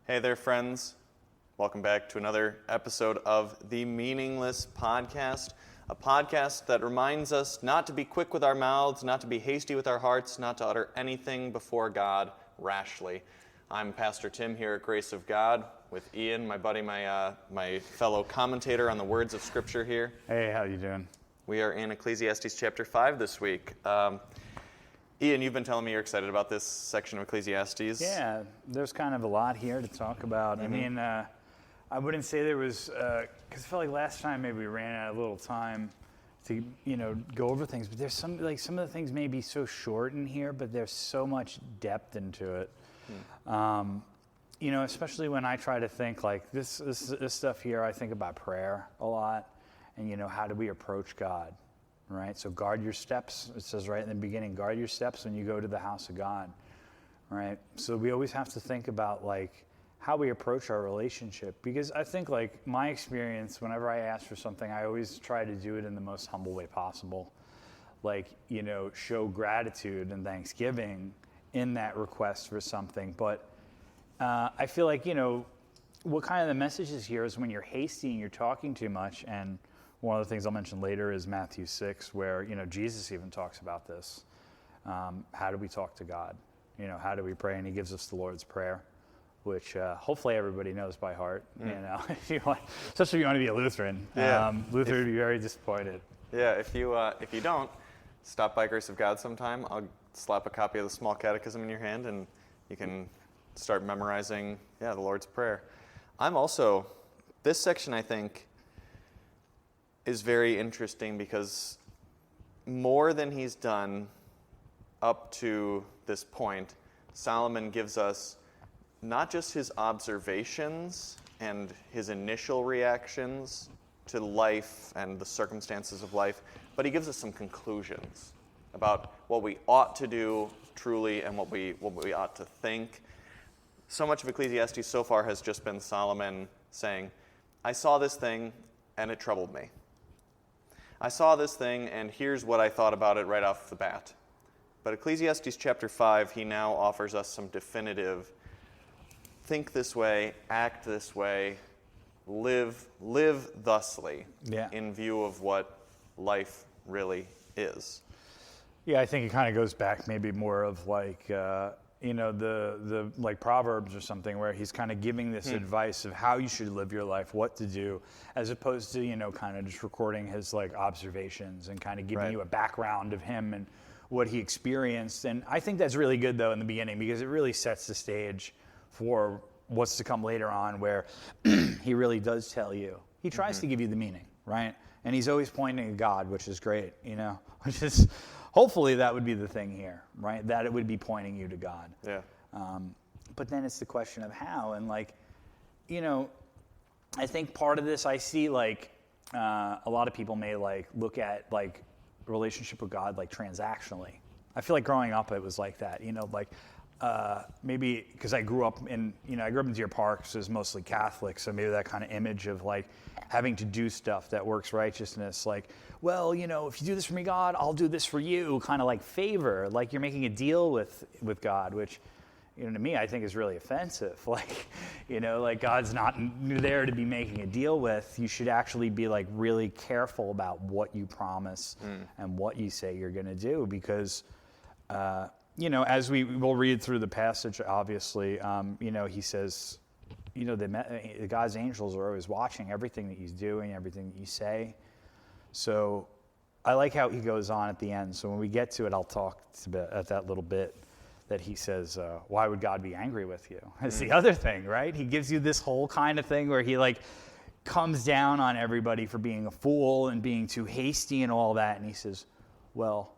Hey there, friends. Welcome back to another episode of the Meaningless Podcast, a podcast that reminds us not to be quick with our mouths, not to be hasty with our hearts, not to utter anything before God rashly. I'm Pastor Tim here at Grace of God with Ian, my buddy, my fellow commentator on the words of Scripture here. Hey, how you doing? We are in Ecclesiastes chapter 5 this week. Ian, you've been telling me you're excited about this section of Ecclesiastes. Yeah, there's kind of a lot here to talk about. Mm-hmm. I mean, I wouldn't say there was, because I felt like last time maybe we ran out of a little time to, go over things. But there's some of the things may be so short in here, but there's so much depth into it. Especially when I try to think like this stuff here, I think about prayer a lot, and how do we approach God? Right, so guard your steps. It says right in the beginning, guard your steps when you go to the house of God. Right, so we always have to think about like how we approach our relationship, because I think like my experience, whenever I ask for something, I always try to do it in the most humble way possible. Like show gratitude and thanksgiving in that request for something. But I feel like what kind of the message is here is when you're hasty and you're talking too much. And one of the things I'll mention later is Matthew 6, where, Jesus even talks about this. How do we talk to God? How do we pray? And he gives us the Lord's Prayer, which hopefully everybody knows by heart, if you want, especially if you want to be a Lutheran. Yeah. Luther would be very disappointed. Yeah, if you don't, stop by Grace of God sometime. I'll slap a copy of the Small Catechism in your hand, and you can start memorizing, the Lord's Prayer. This section, I think, is very interesting because more than he's done up to this point, Solomon gives us not just his observations and his initial reactions to life and the circumstances of life, but he gives us some conclusions about what we ought to do truly and what we ought to think. So much of Ecclesiastes so far has just been Solomon saying, I saw this thing and it troubled me. I saw this thing, and here's what I thought about it right off the bat. But Ecclesiastes chapter 5, he now offers us some definitive, think this way, act this way, live thusly, in view of what life really is. Yeah, I think it kind of goes back maybe more of like, the like Proverbs or something, where he's kind of giving this advice of how you should live your life, what to do, as opposed to, kind of just recording his like observations and kind of giving you a background of him and what he experienced. And I think that's really good though in the beginning, because it really sets the stage for what's to come later on, where he really does tell you. He tries to give you the meaning, right? And he's always pointing to God, which is great, which is... Hopefully that would be the thing here, right? That it would be pointing you to God. Yeah. But then it's the question of how. And like, I think part of this I see like a lot of people may like look at like relationship with God like transactionally. I feel like growing up it was like that, maybe because I grew up in Deer Park, so it's mostly Catholic, so maybe that kind of image of like having to do stuff that works righteousness, like, well, if you do this for me, God, I'll do this for you, kind of like favor, like you're making a deal with God, which, to me, I think is really offensive. Like, like God's not there to be making a deal with. You should actually be like really careful about what you promise and what you say you're going to do, because, as we will read through the passage, obviously, he says, God's angels are always watching everything that he's doing, everything that you say. So I like how he goes on at the end. So when we get to it, I'll talk at that little bit that he says, why would God be angry with you? It's the other thing, right? He gives you this whole kind of thing where he like comes down on everybody for being a fool and being too hasty and all that. And he says, well,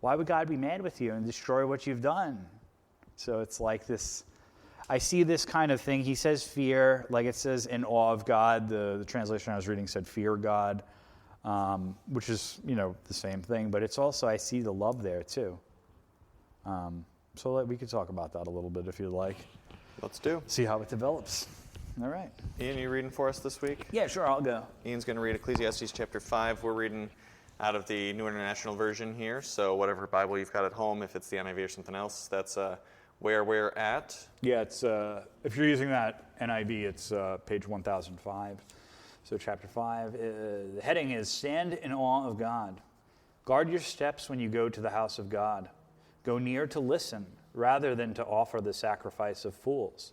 why would God be mad with you and destroy what you've done? So it's like this, I see this kind of thing. He says fear, like it says in awe of God. The translation I was reading said fear God, which is, the same thing. But it's also, I see the love there too. So we could talk about that a little bit if you'd like. Let's do. See how it develops. All right. Ian, you reading for us this week? Yeah, sure, I'll go. Ian's going to read Ecclesiastes chapter 5. We're reading out of the New International Version here, so whatever Bible you've got at home, if it's the NIV or something else, that's where we're at. Yeah, it's if you're using that NIV, it's page 1005. So chapter 5, the heading is Stand in Awe of God. Guard your steps when you go to the house of God. Go near to listen rather than to offer the sacrifice of fools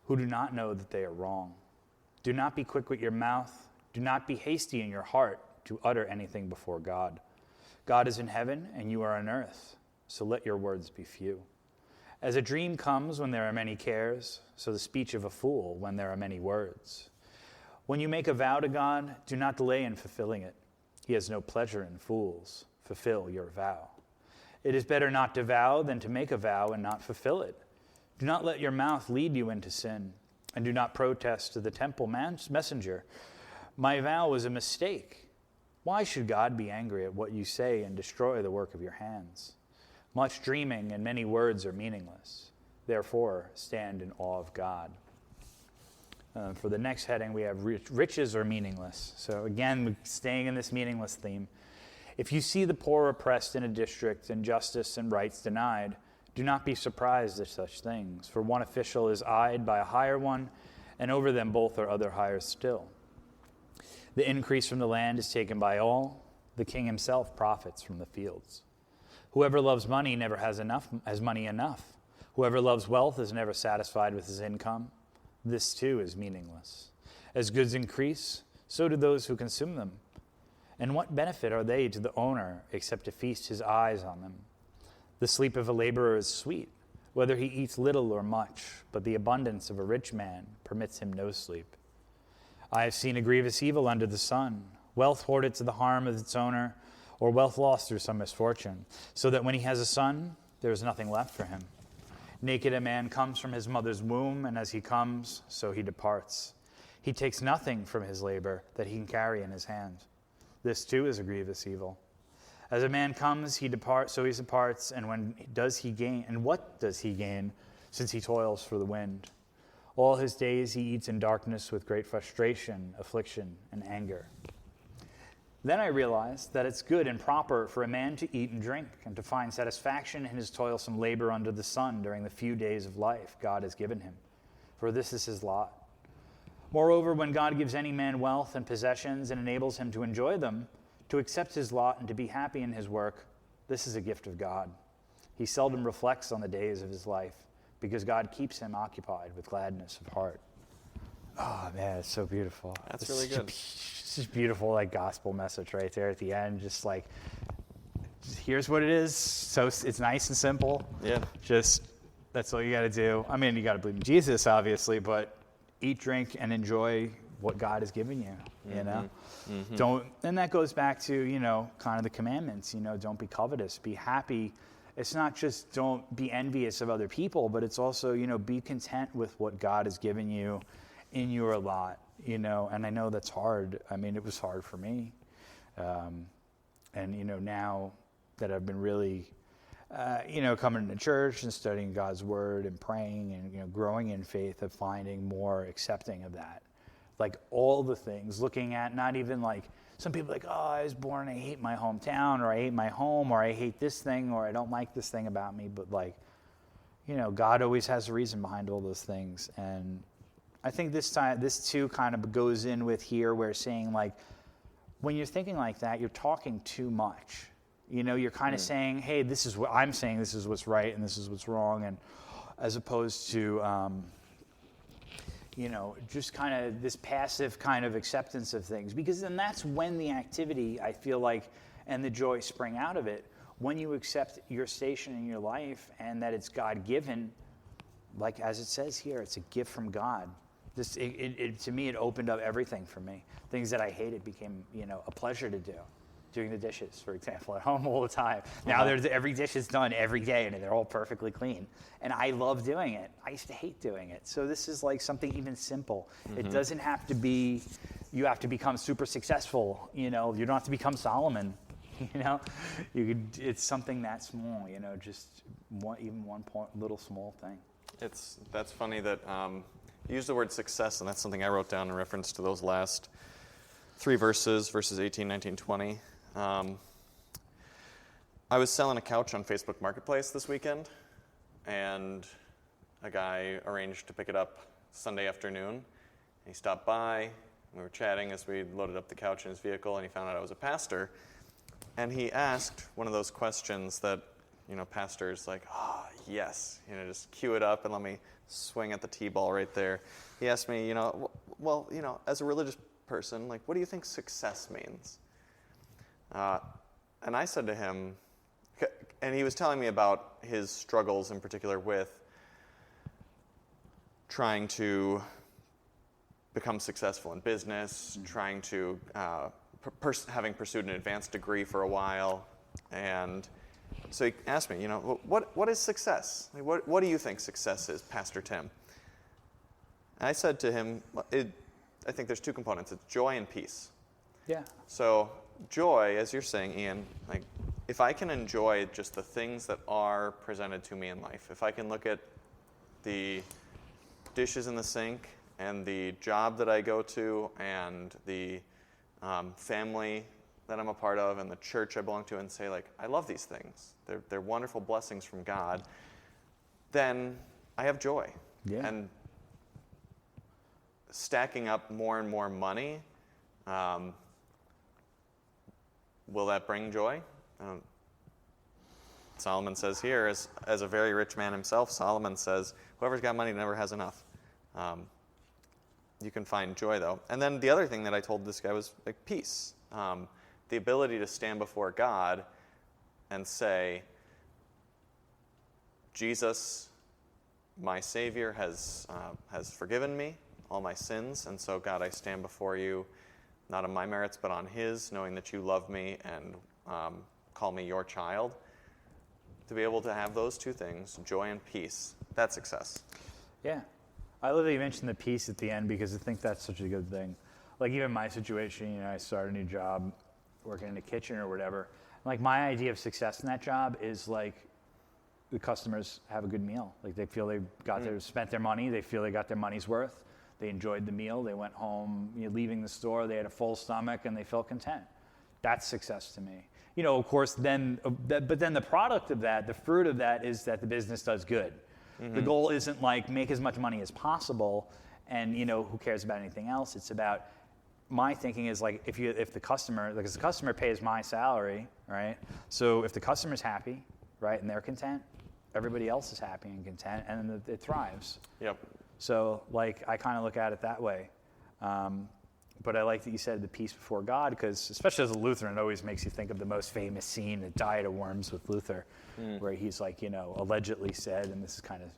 who do not know that they are wrong. Do not be quick with your mouth. Do not be hasty in your heart to utter anything before God. God is in heaven and you are on earth, so let your words be few. As a dream comes when there are many cares, so the speech of a fool when there are many words. When you make a vow to God, do not delay in fulfilling it. He has no pleasure in fools. Fulfill your vow. It is better not to vow than to make a vow and not fulfill it. Do not let your mouth lead you into sin, and do not protest to the temple messenger. My vow was a mistake. Why should God be angry at what you say and destroy the work of your hands? Much dreaming and many words are meaningless. Therefore, stand in awe of God. For the next heading, we have riches are meaningless. So again, staying in this meaningless theme. If you see the poor oppressed in a district and justice and rights denied, do not be surprised at such things, for one official is eyed by a higher one, and over them both are other higher still. The increase from the land is taken by all. The king himself profits from the fields. Whoever loves money never has money enough. Whoever loves wealth is never satisfied with his income. This too is meaningless. As goods increase, so do those who consume them. And what benefit are they to the owner except to feast his eyes on them? The sleep of a laborer is sweet, whether he eats little or much, but the abundance of a rich man permits him no sleep. I have seen a grievous evil under the sun, wealth hoarded to the harm of its owner, or wealth lost through some misfortune, so that when he has a son, there is nothing left for him. Naked a man comes from his mother's womb, and as he comes, so he departs. He takes nothing from his labor that he can carry in his hand. This too is a grievous evil. As a man comes, he departs, so he departs, and what does he gain, since he toils for the wind? All his days he eats in darkness with great frustration, affliction, and anger. Then I realized that it's good and proper for a man to eat and drink and to find satisfaction in his toilsome labor under the sun during the few days of life God has given him, for this is his lot. Moreover, when God gives any man wealth and possessions and enables him to enjoy them, to accept his lot and to be happy in his work, this is a gift of God. He seldom reflects on the days of his life because God keeps him occupied with gladness of heart. Oh, man, it's so beautiful. That's really good. It's just beautiful, like, gospel message right there at the end. Just like, here's what it is. So it's nice and simple. Yeah. Just, that's all you got to do. I mean, you got to believe in Jesus, obviously, but eat, drink, and enjoy what God has given you, you know? Mm-hmm. And that goes back to, you know, kind of the commandments, you know, don't be covetous, be happy. It's not just don't be envious of other people, but it's also, you know, be content with what God has given you in your lot, you know, and I know that's hard. I mean, it was hard for me. And, you know, now that I've been really, you know, coming to church and studying God's word and praying and, you know, growing in faith, of finding more accepting of that. Like all the things, looking at not even like, some people are like, oh, I was born, I hate my hometown, or I hate my home, or I hate this thing, or I don't like this thing about me. But like, you know, God always has a reason behind all those things. And I think this too kind of goes in with here where saying like, when you're thinking like that, you're talking too much. You know, you're kind of saying, hey, this is what I'm saying, this is what's right, and this is what's wrong. And as opposed to, you know, just kind of this passive kind of acceptance of things. Because then that's when the activity, I feel like, and the joy spring out of it. When you accept your station in your life and that it's God-given, like as it says here, it's a gift from God. To me, it opened up everything for me. Things that I hated became, you know, a pleasure to do. Doing the dishes, for example, at home all the time. Now every dish is done every day and they're all perfectly clean. And I love doing it. I used to hate doing it. So this is like something even simple. Mm-hmm. It doesn't have to be, you have to become super successful. You know, you don't have to become Solomon. You know, it's something that small, you know, just one little small thing. That's funny that you use the word success, and that's something I wrote down in reference to those last three verses 18, 19, 20. I was selling a couch on Facebook Marketplace this weekend, and a guy arranged to pick it up Sunday afternoon. He stopped by. We were chatting as we loaded up the couch in his vehicle, and he found out I was a pastor. And he asked one of those questions that, pastors like, yes, just cue it up and let me swing at the T-ball right there. He asked me, as a religious person, like, what do you think success means? And I said to him, and he was telling me about his struggles in particular with trying to become successful in business, trying to, having pursued an advanced degree for a while. And so he asked me, what is success? Like, what do you think success is, Pastor Tim? And I said to him, I think there's two components. It's joy and peace. Yeah. So joy, as you're saying, Ian, like if I can enjoy just the things that are presented to me in life, if I can look at the dishes in the sink and the job that I go to and the family that I'm a part of and the church I belong to and say, like, I love these things. They're wonderful blessings from God. Then I have joy. Yeah. And stacking up more and more money, will that bring joy? Solomon says here, as a very rich man himself, Solomon says, whoever's got money never has enough. You can find joy, though. And then the other thing that I told this guy was like peace. The ability to stand before God and say, Jesus, my Savior, has forgiven me all my sins, and so, God, I stand before you, not on my merits, but on His, knowing that you love me and call me your child. To be able to have those two things, joy and peace, that's success. Yeah. I love that you mentioned the peace at the end because I think that's such a good thing. Like even my situation, I started a new job working in the kitchen or whatever. Like my idea of success in that job is like the customers have a good meal. Like they feel they got spent their money. They feel they got their money's worth. They enjoyed the meal. They went home, leaving the store, they had a full stomach and they felt content. That's success to me. Of course, but then the product of that, the fruit of that is that the business does good. Mm-hmm. The goal isn't like make as much money as possible and, who cares about anything else. It's about, my thinking is like if the customer, because the customer pays my salary, right? So if the customer's happy, right, and they're content, everybody else is happy and content and it thrives. Yep. So like I kind of look at it that way. But I like that you said the peace before God, because especially as a Lutheran, it always makes you think of the most famous scene, the Diet of Worms with Luther, where he's like, allegedly said, and this is kind of,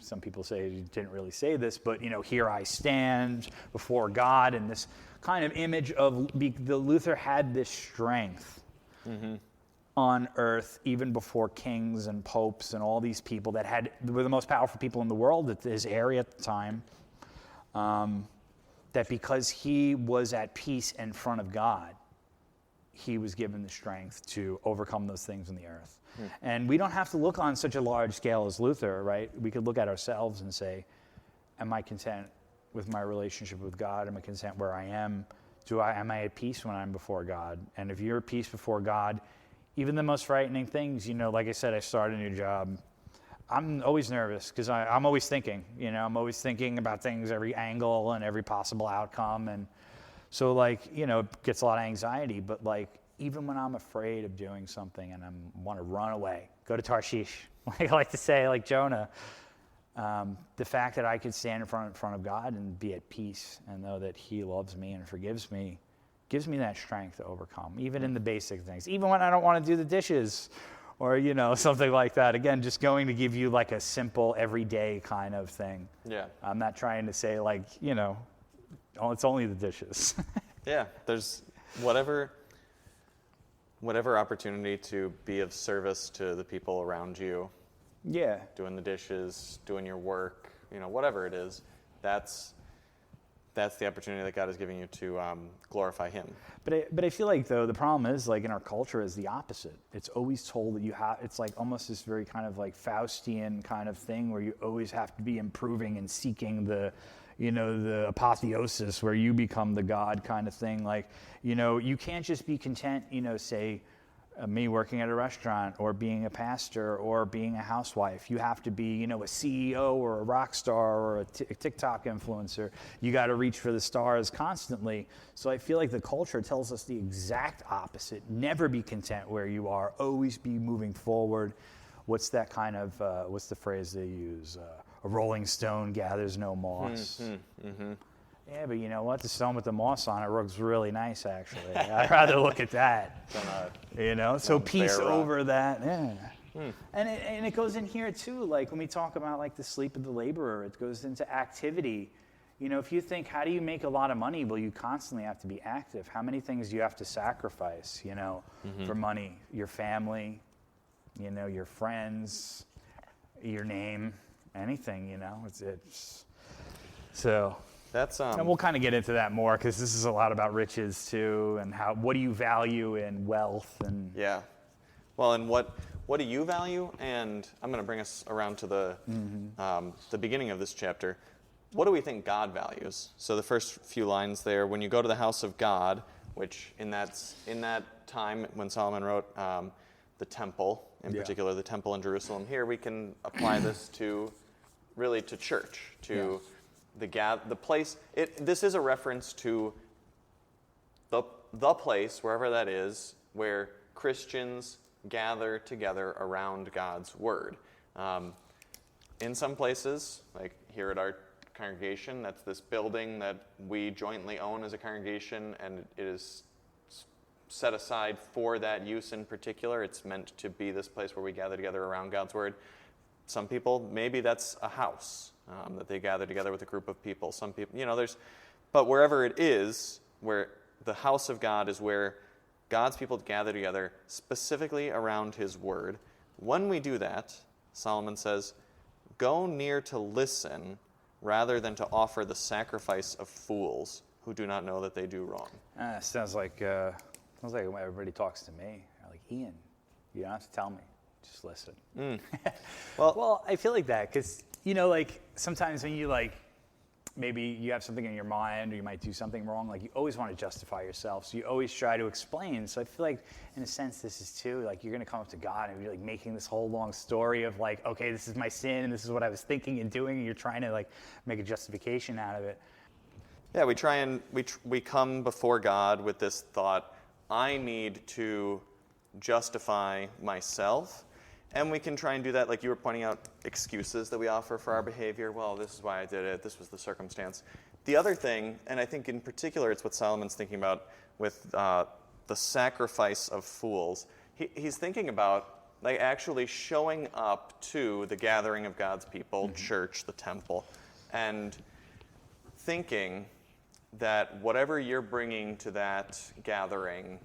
some people say he didn't really say this, but, here I stand before God, and this kind of image of the Luther had this strength on earth, even before kings and popes and all these people that were the most powerful people in the world at his area at the time. That because he was at peace in front of God, he was given the strength to overcome those things in the earth. And we don't have to look on such a large scale as Luther, right? We could look at ourselves and say, am I content with my relationship with God? Am I content where I am? Am I at peace when I'm before God? And if you're at peace before God, even the most frightening things, like I said, I started a new job. I'm always nervous because I'm always thinking, I'm always thinking about things, every angle and every possible outcome. And so it gets a lot of anxiety, but even when I'm afraid of doing something and I want to run away, go to Tarshish, like I like to say, like Jonah, the fact that I could stand in front of God and be at peace and know that He loves me and forgives me, gives me that strength to overcome, even in the basic things, even when I don't want to do the dishes or, something like that. Again, just going to give you like a simple everyday kind of thing. Yeah. I'm not trying to say it's only the dishes. Yeah, there's whatever opportunity to be of service to the people around you. Yeah. Doing the dishes, doing your work, whatever it is, that's the opportunity that God is giving you to glorify Him. But I feel like, though, the problem is, in our culture, is the opposite. It's always told that it's like almost this very kind of like Faustian kind of thing where you always have to be improving and seeking the apotheosis where you become the God kind of thing. You can't just be content, say, me working at a restaurant or being a pastor or being a housewife. You have to be, a CEO or a rock star or a TikTok influencer. You got to reach for the stars constantly. So I feel like the culture tells us the exact opposite. Never be content where you are. Always be moving forward. What's that kind of, what's the phrase they use? A rolling stone gathers no moss. Mm-hmm. Yeah, but you know what? The stone with the moss on it looks really nice, actually. I'd rather look at that. So peace over that. Yeah. And it goes in here, too, like when we talk about like the sleep of the laborer, it goes into activity. If you think, how do you make a lot of money? Well, you constantly have to be active. How many things do you have to sacrifice, for money? Your family, your friends, your name, anything, it's so... That's and we'll kind of get into that more because this is a lot about riches too, and what do you value in wealth and well, and what do you value? And I'm going to bring us around to the beginning of this chapter. What do we think God values? So the first few lines there, when you go to the house of God, which in that time when Solomon wrote the temple, in particular the temple in Jerusalem, here we can apply this to church, to the place. This is a reference to the place, wherever that is, where Christians gather together around God's word. In some places, like here at our congregation, that's this building that we jointly own as a congregation, and it is set aside for that use in particular. It's meant to be this place where we gather together around God's word. Some people, maybe that's a house that they gather together with a group of people. Some people, but wherever it is, where the house of God is where God's people gather together specifically around his word. When we do that, Solomon says, go near to listen rather than to offer the sacrifice of fools who do not know that they do wrong. Sounds like when everybody talks to me. Like, Ian, you don't have to tell me. Just listen. Well, I feel like that because, like sometimes when you maybe you have something in your mind or you might do something wrong, like you always want to justify yourself. So you always try to explain. So I feel like in a sense this is too, like you're going to come up to God and you're like making this whole long story of like, okay, this is my sin and this is what I was thinking and doing. And you're trying to like make a justification out of it. Yeah, we come before God with this thought, I need to justify myself. And we can try and do that, like you were pointing out, excuses that we offer for our behavior. Well, this is why I did it. This was the circumstance. The other thing, and I think in particular it's what Solomon's thinking about with the sacrifice of fools. He's thinking about like actually showing up to the gathering of God's people, church, the temple, and thinking that whatever you're bringing to that gathering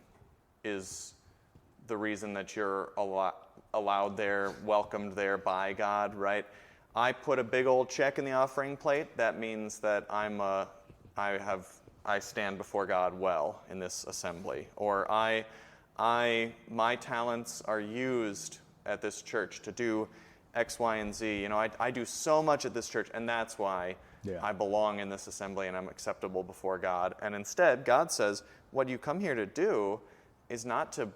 is the reason that you're allowed there, welcomed there by God, right? I put a big old check in the offering plate. That means that I stand before God well in this assembly. Or my talents are used at this church to do X, Y, and Z. I do so much at this church, and that's why I belong in this assembly and I'm acceptable before God. And instead, God says, what you come here to do is not to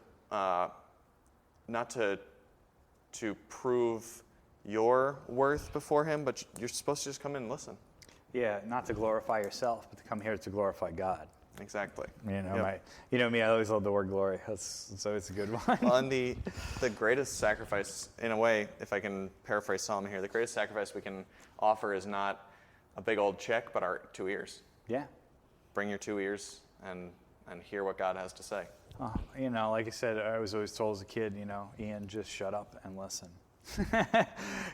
prove your worth before him, but you're supposed to just come in and listen. Yeah, not to glorify yourself, but to come here to glorify God. Exactly. Me, I always love the word glory. That's always a good one. Well, and the greatest sacrifice, in a way, if I can paraphrase Solomon here, the greatest sacrifice we can offer is not a big old check, but our 2 ears. Yeah. Bring your 2 ears and hear what God has to say. Like I said, I was always told as a kid, Ian, just shut up and listen.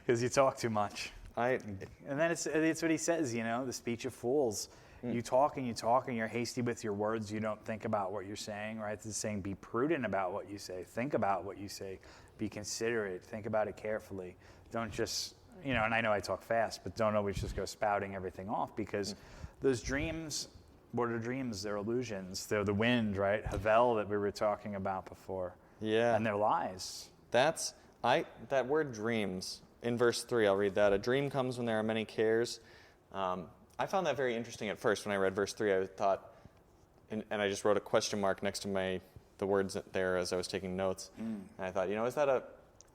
Because you talk too much. And then it's what he says, the speech of fools. You talk and you're hasty with your words. You don't think about what you're saying, right? It's saying be prudent about what you say. Think about what you say. Be considerate. Think about it carefully. Don't just, and I know I talk fast, but don't always just go spouting everything off because those dreams, what are dreams? They're illusions. They're the wind, right? Havel that we were talking about before. Yeah. And they're lies. That word dreams, in verse 3, I'll read that. A dream comes when there are many cares. I found that very interesting at first when I read verse 3. I thought, and I just wrote a question mark next to my the words there as I was taking notes. And I thought,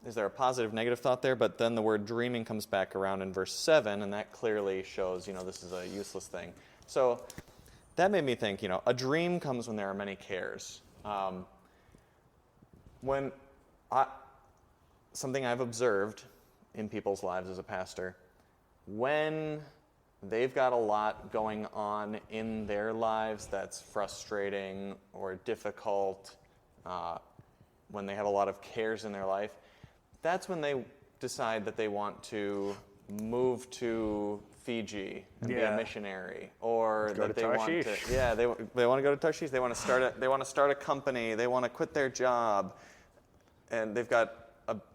is there a positive, negative thought there? But then the word dreaming comes back around in verse 7, and that clearly shows, this is a useless thing. So that made me think, a dream comes when there are many cares. Something I've observed in people's lives as a pastor, when they've got a lot going on in their lives that's frustrating or difficult, when they have a lot of cares in their life, that's when they decide that they want to move to Fiji and be a missionary, or that they want to they want to go to Tarshish. They want to start a company. They want to quit their job, and they've got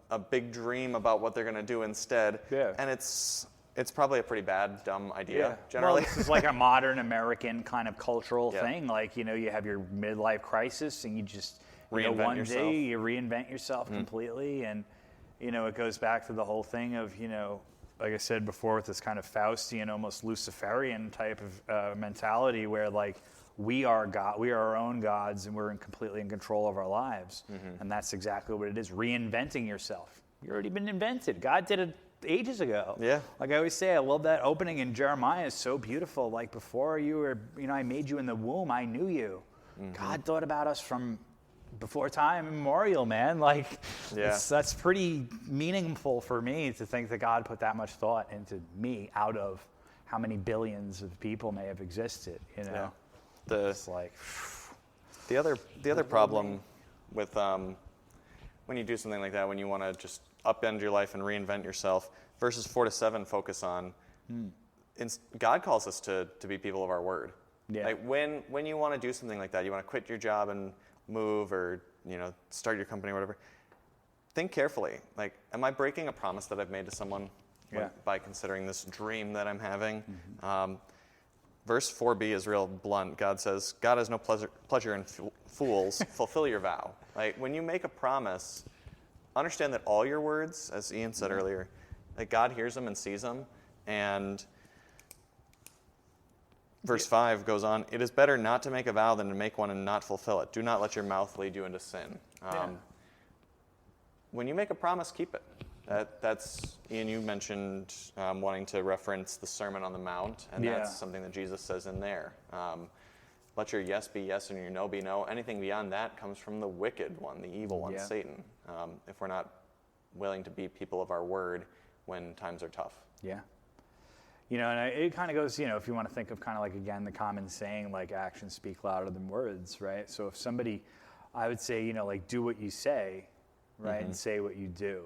a big dream about what they're going to do instead. Yeah. And it's probably a pretty bad, dumb idea, generally. Well, this is like a modern American kind of cultural thing. Like, you have your midlife crisis, and you just, one day you reinvent yourself completely. And, it goes back to the whole thing of, like I said before, with this kind of Faustian, almost Luciferian type of mentality where, like, we are God, we are our own gods, and we're completely in control of our lives. And that's exactly what it is, reinventing yourself. You've already been invented. God did it ages ago. Yeah. Like I always say, I love that opening in Jeremiah. It's so beautiful. Like, before you were, I made you in the womb, I knew you. God thought about us from before time immemorial, man. Like, that's pretty meaningful for me to think that God put that much thought into me out of how many billions of people may have existed, Yeah. It's like the other problem with when you do something like that, when you want to just upend your life and reinvent yourself, verses 4-7 focus on God calls us to be people of our word. Yeah. Like when you want to do something like that, you want to quit your job and move, or start your company or whatever. Think carefully. Like, am I breaking a promise that I've made to someone by considering this dream that I'm having? Verse 4b is real blunt. God says, God has no pleasure in fools. Fulfill your vow. Like, when you make a promise, understand that all your words, as Ian said earlier, that God hears them and sees them. And verse 5 goes on, it is better not to make a vow than to make one and not fulfill it. Do not let your mouth lead you into sin. When you make a promise, keep it. That's Ian, you mentioned wanting to reference the Sermon on the Mount, and that's something that Jesus says in there. Let your yes be yes and your no be no. Anything beyond that comes from the wicked one, the evil one, Satan, if we're not willing to be people of our word when times are tough. Yeah. And it kind of goes, if you want to think of kind of like, again, the common saying, like, actions speak louder than words, right? So if somebody, I would say, like, do what you say, right, and say what you do.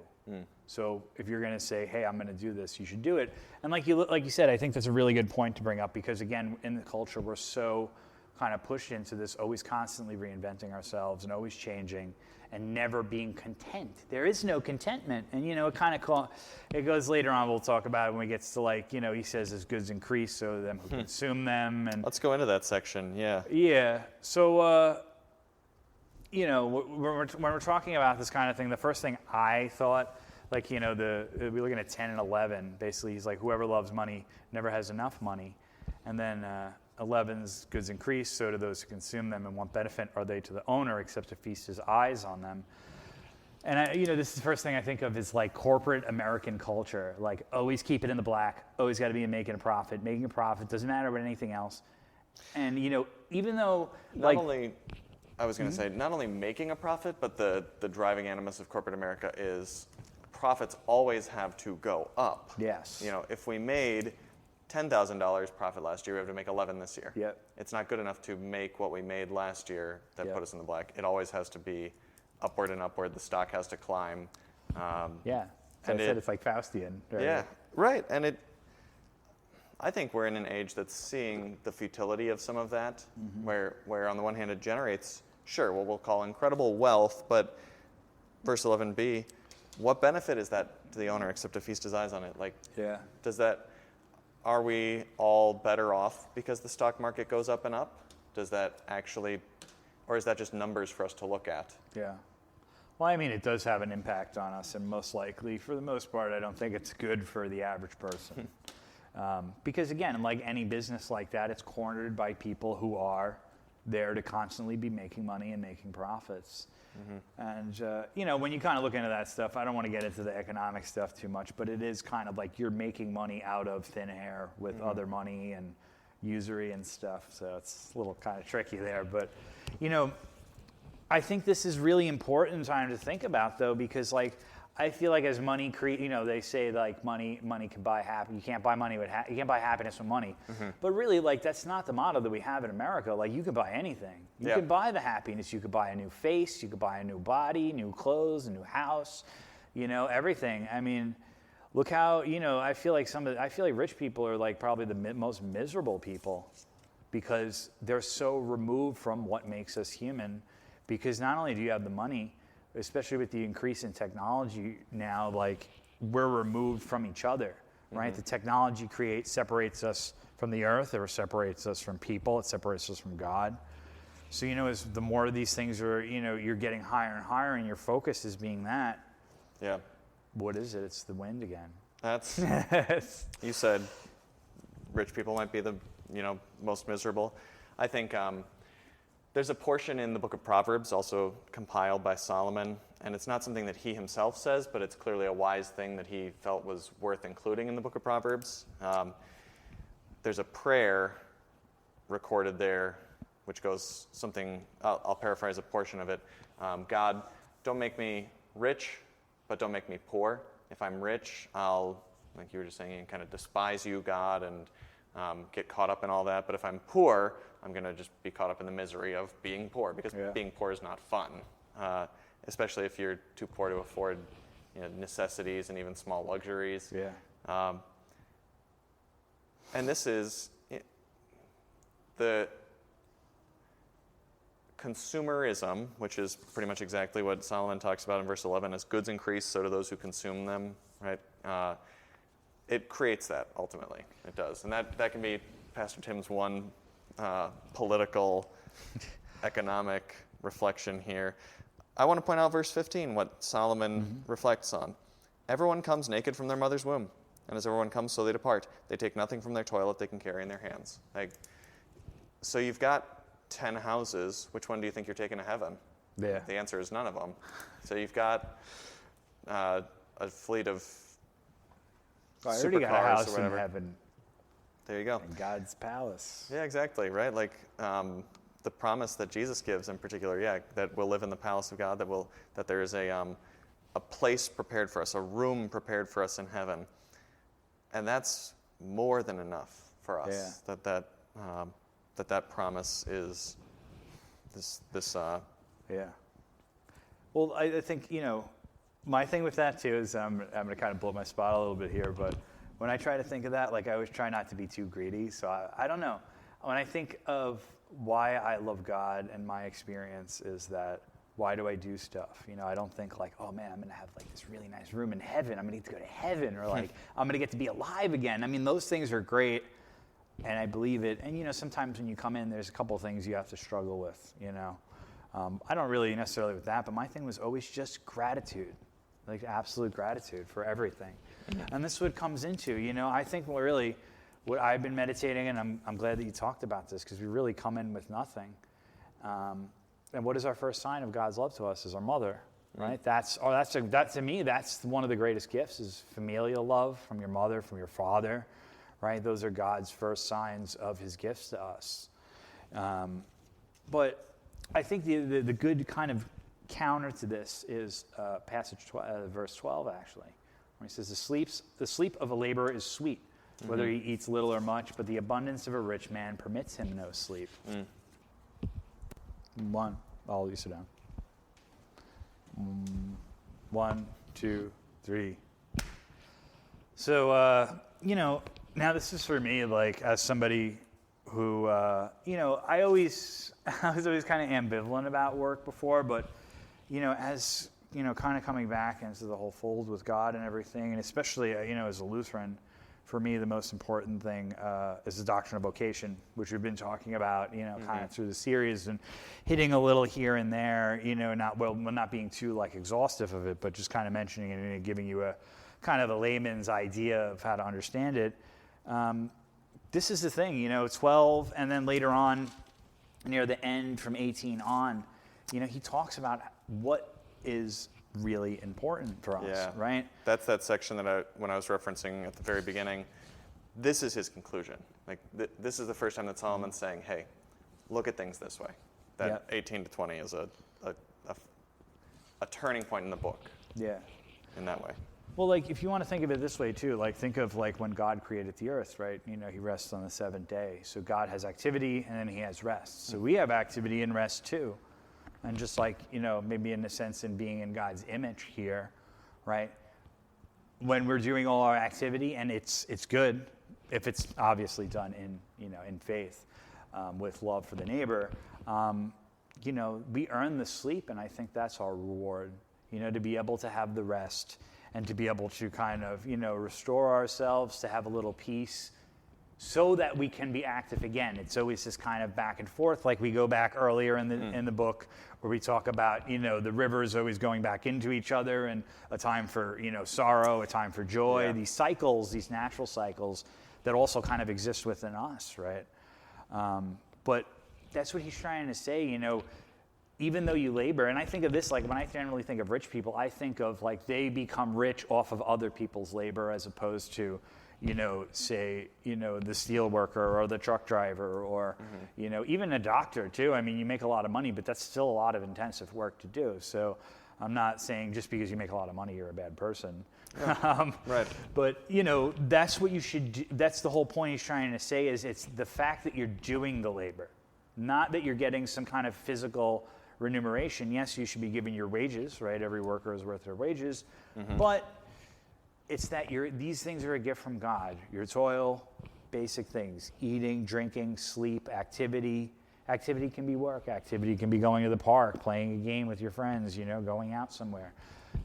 So if you're going to say, hey, I'm going to do this, you should do it. And like you said, I think that's a really good point to bring up, because, again, in the culture, we're so kind of pushed into this, always constantly reinventing ourselves and always changing and never being content. There is no contentment. And, it goes later on, we'll talk about it when we get to, like, he says as goods increase, so them who consume them. And let's go into that section, Yeah. So, when we're talking about this kind of thing, the first thing I thought, like, we're looking at 10 and 11. Basically, he's like, whoever loves money never has enough money. And then 11's goods increase, so do those who consume them, and what benefit are they to the owner except to feast his eyes on them? And this is the first thing I think of is, like, corporate American culture. Like, always keep it in the black. Always got to be making a profit. Making a profit doesn't matter about anything else. And even though not only making a profit, but the driving animus of corporate America is profits always have to go up. Yes. If we made $10,000 profit last year, we have to make 11 this year. Yep. It's not good enough to make what we made last year that put us in the black. It always has to be upward and upward. The stock has to climb. As I said, it's like Faustian. Right? Yeah, right. And I think we're in an age that's seeing the futility of some of that, where on the one hand it generates, what we'll call incredible wealth, but verse 11b, what benefit is that to the owner except to feast his eyes on it? Like, are we all better off because the stock market goes up and up? Does that actually, or is that just numbers for us to look at? Yeah. Well, I mean, it does have an impact on us, and most likely, for the most part, I don't think it's good for the average person. Because, again, like any business like that, it's cornered by people who are there to constantly be making money and making profits. And, when you kind of look into that stuff, I don't want to get into the economic stuff too much, but it is kind of like you're making money out of thin air with other money and usury and stuff. So it's a little kind of tricky there. But, I think this is really important time to think about, though, because, like, I feel like as money they say like money can buy happiness. You can't buy money with you can't buy happiness with money. But really, like, that's not the motto that we have in America. Like, you can buy anything. You can buy the happiness. You could buy a new face. You could buy a new body, new clothes, a new house. Everything. I mean, look how I feel like rich people are like probably the most miserable people because they're so removed from what makes us human. Because not only do you have the money, especially with the increase in technology now, like, we're removed from each other, right? The technology separates us from the earth, it separates us from people, it separates us from God. So, as the more of these things are, you're getting higher and higher and your focus is being that. Yeah. What is it? It's the wind again. That's, you said rich people might be the, most miserable. I think, there's a portion in the book of Proverbs also compiled by Solomon, and it's not something that he himself says, but it's clearly a wise thing that he felt was worth including in the book of Proverbs. There's a prayer recorded there, which goes something, I'll paraphrase a portion of it. God, don't make me rich, but don't make me poor. If I'm rich, I'll, like you were just saying, kind of despise you, God, and get caught up in all that. But if I'm poor, I'm going to just be caught up in the misery of being poor, because being poor is not fun, especially if you're too poor to afford necessities and even small luxuries. Yeah. And this is the consumerism, which is pretty much exactly what Solomon talks about in verse 11. As goods increase, so do those who consume them, right? It creates that, ultimately. It does. And that can be Pastor Tim's one political, economic reflection here. I want to point out verse 15, what Solomon reflects on. Everyone comes naked from their mother's womb, and as everyone comes, so they depart. They take nothing from their toilet they can carry in their hands. So you've got 10 houses. Which one do you think you're taking to heaven? Yeah. The answer is none of them. So you've got a fleet of I already got a house in heaven. There you go. In God's palace. Yeah, exactly, right? Like the promise that Jesus gives in particular, that we'll live in the palace of God, that there is a place prepared for us, a room prepared for us in heaven. And that's more than enough for us, that promise is this. Yeah. Well, I think, my thing with that too is I'm going to kind of blow my spot a little bit here, but when I try to think of that, like, I always try not to be too greedy. So I don't know. When I think of why I love God and my experience is that, why do I do stuff? I don't think like, oh man, I'm going to have like this really nice room in heaven. I'm going to get to go to heaven, or like, I'm going to get to be alive again. I mean, those things are great, and I believe it. And, sometimes when you come in, there's a couple of things you have to struggle with, I don't really necessarily with that, but my thing was always just gratitude, like absolute gratitude for everything. And this is what comes into, I think really what I've been meditating, and I'm glad that you talked about this, because we really come in with nothing. And what is our first sign of God's love to us is our mother, right? That to me, that's one of the greatest gifts, is familial love from your mother, from your father, right? Those are God's first signs of his gifts to us. But I think the good kind of counter to this is verse 12, actually, where he says, the sleep of a laborer is sweet, whether he eats little or much, but the abundance of a rich man permits him no sleep. One, all of you sit down. 1, 2, 3. So, now this is for me, like, as somebody who, I was always kind of ambivalent about work before, but, as, kind of coming back into the whole fold with God and everything, and especially, as a Lutheran, for me, the most important thing is the doctrine of vocation, which we've been talking about, kind of through the series and hitting a little here and there, not being too like exhaustive of it, but just kind of mentioning it and giving you a kind of a layman's idea of how to understand it. This is the thing, 12, and then later on, near the end from 18 on, he talks about what is really important for us, right? That's that section that when I was referencing at the very beginning, this is his conclusion. Like this is the first time that Solomon's saying, hey, look at things this way. That 18 to 20 is a turning point in the book. Yeah. In that way. Well, like if you want to think of it this way too, like think of like when God created the earth, right? He rests on the seventh day. So God has activity and then he has rest. So we have activity and rest too. And just like, maybe in a sense in being in God's image here, right? When we're doing all our activity and it's good, if it's obviously done in faith, with love for the neighbor, we earn the sleep, and I think that's our reward, to be able to have the rest and to be able to kind of, restore ourselves, to have a little peace so that we can be active again. It's always this kind of back and forth, like we go back earlier in the book where we talk about, the rivers always going back into each other and a time for, sorrow, a time for joy, these cycles, these natural cycles that also kind of exist within us, right? But that's what he's trying to say, even though you labor, and I think of this, like when I generally think of rich people, I think of like they become rich off of other people's labor as opposed to, say, the steel worker or the truck driver or, even a doctor too. I mean, you make a lot of money, but that's still a lot of intensive work to do. So I'm not saying just because you make a lot of money, you're a bad person. Yeah, right. But, that's what you should do. That's the whole point he's trying to say is it's the fact that you're doing the labor, not that you're getting some kind of physical remuneration. Yes, you should be giving your wages, right? Every worker is worth their wages. But it's that these things are a gift from God. Your toil, basic things, eating, drinking, sleep, activity. Activity can be work. Activity can be going to the park, playing a game with your friends, going out somewhere.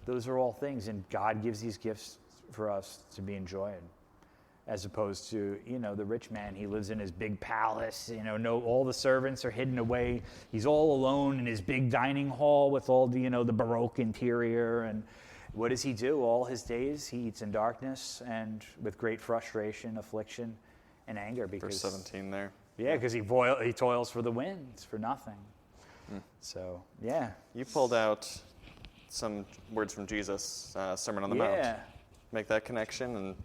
Those are all things, and God gives these gifts for us to be enjoyed. As opposed to, the rich man, he lives in his big palace, all the servants are hidden away. He's all alone in his big dining hall with all the, the Baroque interior. And what does he do? All his days, he eats in darkness and with great frustration, affliction, and anger. Because, Verse 17 there. Yeah, because he toils for the winds, for nothing. So, yeah. You pulled out some words from Jesus, Sermon on the Mount. Make that connection, and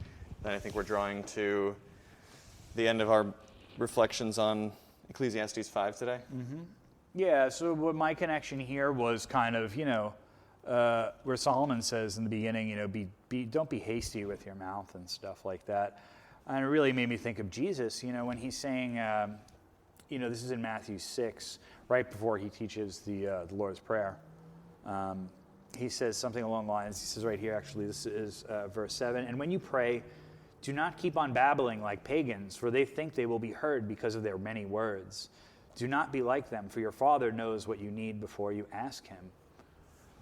then I think we're drawing to the end of our reflections on Ecclesiastes 5 today. Yeah, so what my connection here was kind of, where Solomon says in the beginning, don't be hasty with your mouth and stuff like that. And it really made me think of Jesus, when he's saying, this is in Matthew 6, right before he teaches the Lord's Prayer. He says something along the lines, he says right here, actually, this is verse 7, and when you pray, do not keep on babbling like pagans, for they think they will be heard because of their many words. Do not be like them, for your Father knows what you need before you ask him.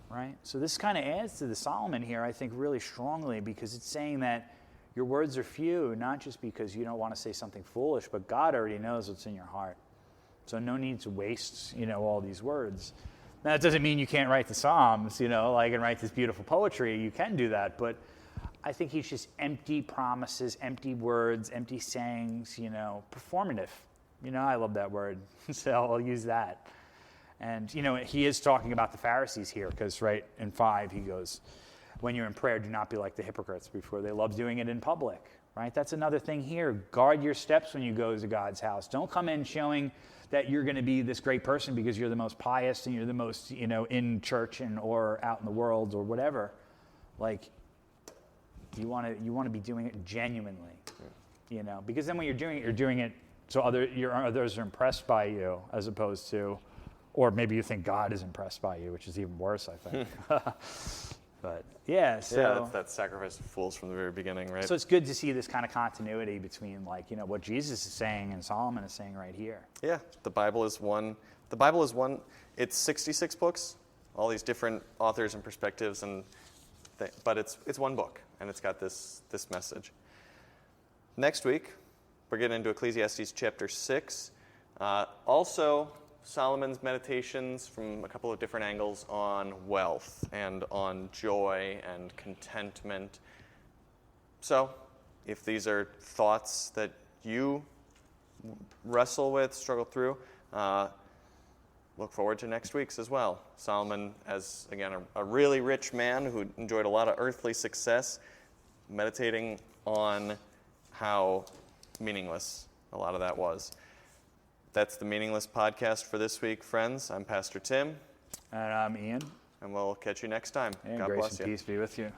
Right? So this kind of adds to the Solomon here, I think, really strongly, because it's saying that your words are few, not just because you don't want to say something foolish, but God already knows what's in your heart. So no need to waste, all these words. Now, that doesn't mean you can't write the Psalms, and write this beautiful poetry. You can do that, but I think he's just empty promises, empty words, empty sayings, performative. I love that word, so I'll use that. And, he is talking about the Pharisees here, because right in 5, he goes, when you're in prayer, do not be like the hypocrites before they love doing it in public, right? That's another thing here. Guard your steps when you go to God's house. Don't come in showing that you're going to be this great person because you're the most pious and you're the most, in church or out in the world or whatever. Like, you want to be doing it genuinely, because then when you're doing it so others are impressed by you, as opposed to, or maybe you think God is impressed by you, which is even worse, I think. But yeah, so that's that sacrifice of fools from the very beginning, right? So it's good to see this kind of continuity between, what Jesus is saying and Solomon is saying right here. Yeah, the Bible is one. It's 66 books, all these different authors and perspectives, but it's one book, and it's got this message. Next week, we're getting into Ecclesiastes chapter 6. Also, Solomon's meditations from a couple of different angles on wealth and on joy and contentment. So, if these are thoughts that you wrestle with, struggle through, Look forward to next week's as well. Solomon, as again a really rich man who enjoyed a lot of earthly success, meditating on how meaningless a lot of that was. That's the Meaningless Podcast for this week, friends. I'm Pastor Tim. And I'm Ian. And we'll catch you next time. And God grace bless and you. peace be with you.